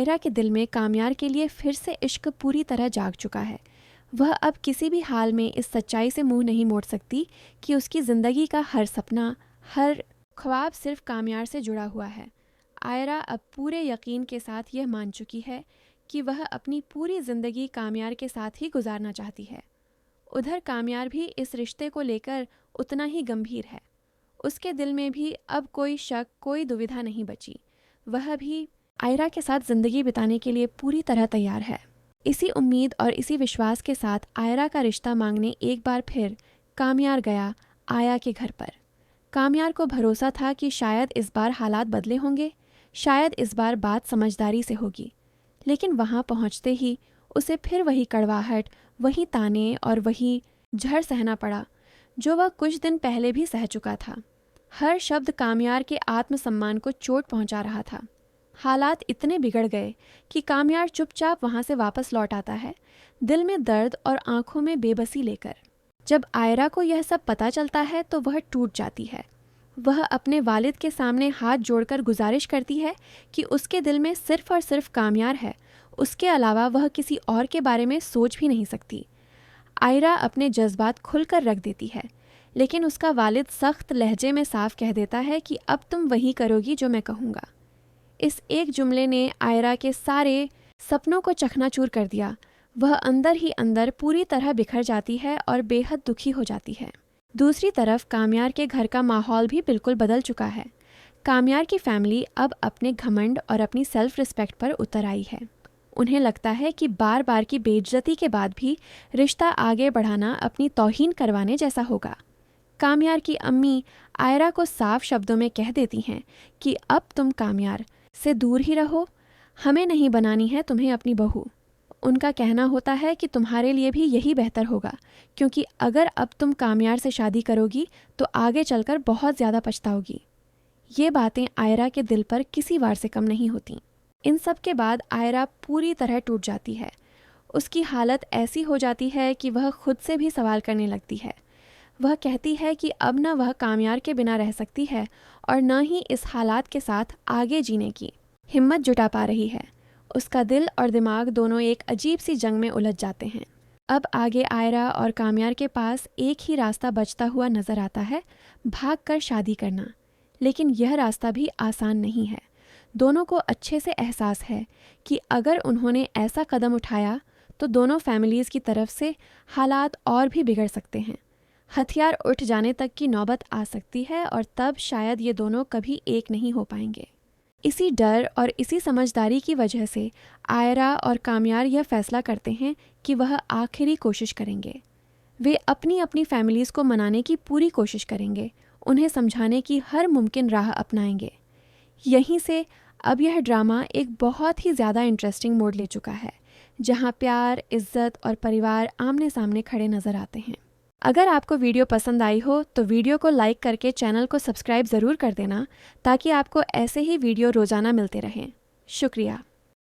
आयरा के दिल में काम्यार के लिए फिर से इश्क पूरी तरह जाग चुका है। वह अब किसी भी हाल में इस सच्चाई से मुंह नहीं मोड़ सकती कि उसकी ज़िंदगी का हर सपना, हर ख्वाब सिर्फ काम्यार से जुड़ा हुआ है। आयरा अब पूरे यकीन के साथ यह मान चुकी है कि वह अपनी पूरी ज़िंदगी काम्यार के साथ ही गुजारना चाहती है। उधर काम्यार भी इस रिश्ते को लेकर उतना ही गंभीर है। उसके दिल में भी अब कोई शक, कोई दुविधा नहीं बची। वह भी आयरा के साथ ज़िंदगी बिताने के लिए पूरी तरह तैयार है। इसी उम्मीद और इसी विश्वास के साथ आयरा का रिश्ता मांगने एक बार फिर काम्यार गया आया के घर पर। काम्यार को भरोसा था कि शायद इस बार हालात बदले होंगे, शायद इस बार बात समझदारी से होगी। लेकिन वहाँ पहुँचते ही उसे फिर वही कड़वाहट, वही ताने और वही झड़ सहना पड़ा जो वह कुछ दिन पहले भी सह चुका था। हर शब्द काम्यार के आत्मसम्मान को चोट पहुँचा रहा था। हालात इतने बिगड़ गए कि काम्यार चुपचाप वहाँ से वापस लौट आता है, दिल में दर्द और आंखों में बेबसी लेकर। जब आयरा को यह सब पता चलता है तो वह टूट जाती है। वह अपने वालिद के सामने हाथ जोड़कर गुजारिश करती है कि उसके दिल में सिर्फ और सिर्फ काम्यार है, उसके अलावा वह किसी और के बारे में सोच भी नहीं सकती। आयरा अपने जज्बात खुलकर रख देती है, लेकिन उसका वालिद सख्त लहजे में साफ कह देता है कि अब तुम वही करोगी जो मैं कहूँगा। इस एक जुमले ने आयरा के सारे सपनों को चकनाचूर कर दिया। वह अंदर ही अंदर पूरी तरह बिखर जाती है और बेहद दुखी हो जाती है। दूसरी तरफ काम्यार के घर का माहौल भी बिल्कुल बदल चुका है। काम्यार की फैमिली अब अपने घमंड और अपनी सेल्फ रिस्पेक्ट पर उतर आई है। उन्हें लगता है कि बार बार की बेइज्जती के बाद भी रिश्ता आगे बढ़ाना अपनी तौहीन करवाने जैसा होगा। काम्यार की अम्मी आयरा को साफ शब्दों में कह देती हैं कि अब तुम काम्यार से दूर ही रहो, हमें नहीं बनानी है तुम्हें अपनी बहू। उनका कहना होता है कि तुम्हारे लिए भी यही बेहतर होगा, क्योंकि अगर अब तुम काम्यार से शादी करोगी तो आगे चलकर बहुत ज़्यादा पछताओगी। ये बातें आयरा के दिल पर किसी वार से कम नहीं होती। इन सब के बाद आयरा पूरी तरह टूट जाती है। उसकी हालत ऐसी हो जाती है कि वह खुद से भी सवाल करने लगती है। वह कहती है कि अब न वह काम्यार के बिना रह सकती है और न ही इस हालात के साथ आगे जीने की हिम्मत जुटा पा रही है। उसका दिल और दिमाग दोनों एक अजीब सी जंग में उलझ जाते हैं। अब आगे आयरा और काम्यार के पास एक ही रास्ता बचता हुआ नजर आता है, भागकर शादी करना। लेकिन यह रास्ता भी आसान नहीं है। दोनों को अच्छे से एहसास है कि अगर उन्होंने ऐसा कदम उठाया तो दोनों फैमिलीज़ की तरफ से हालात और भी बिगड़ सकते हैं। हथियार उठ जाने तक की नौबत आ सकती है और तब शायद ये दोनों कभी एक नहीं हो पाएंगे। इसी डर और इसी समझदारी की वजह से आयरा और काम्यार यह फैसला करते हैं कि वह आखिरी कोशिश करेंगे। वे अपनी अपनी फैमिलीज़ को मनाने की पूरी कोशिश करेंगे, उन्हें समझाने की हर मुमकिन राह अपनाएंगे। यहीं से अब यह ड्रामा एक बहुत ही ज़्यादा इंटरेस्टिंग मोड़ ले चुका है, जहां प्यार, इज्जत और परिवार आमने सामने खड़े नज़र आते हैं। अगर आपको वीडियो पसंद आई हो तो वीडियो को लाइक करके चैनल को सब्सक्राइब ज़रूर कर देना, ताकि आपको ऐसे ही वीडियो रोज़ाना मिलते रहें। शुक्रिया।